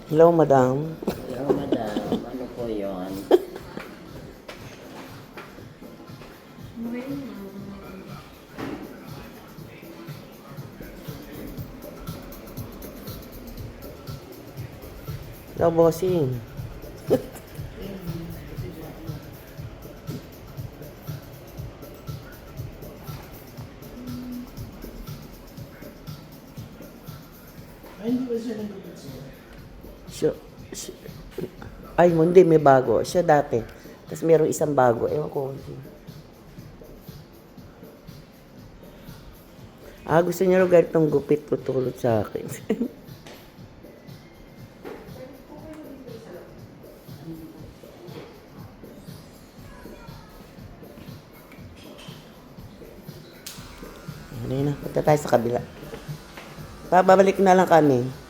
Hello, madam. Hello, madam. Ano po yun? Hello, bossing. Ay, hindi ba siya nagupit siya? Siya- ay, hindi, may bago. Siya dati. Tapos merong isang bago. Ewan ko. Gusto niya rin ganitong gupit tutulot sa akin. Ano yun na, punta tayo sa kabila. Babalik na lang kami.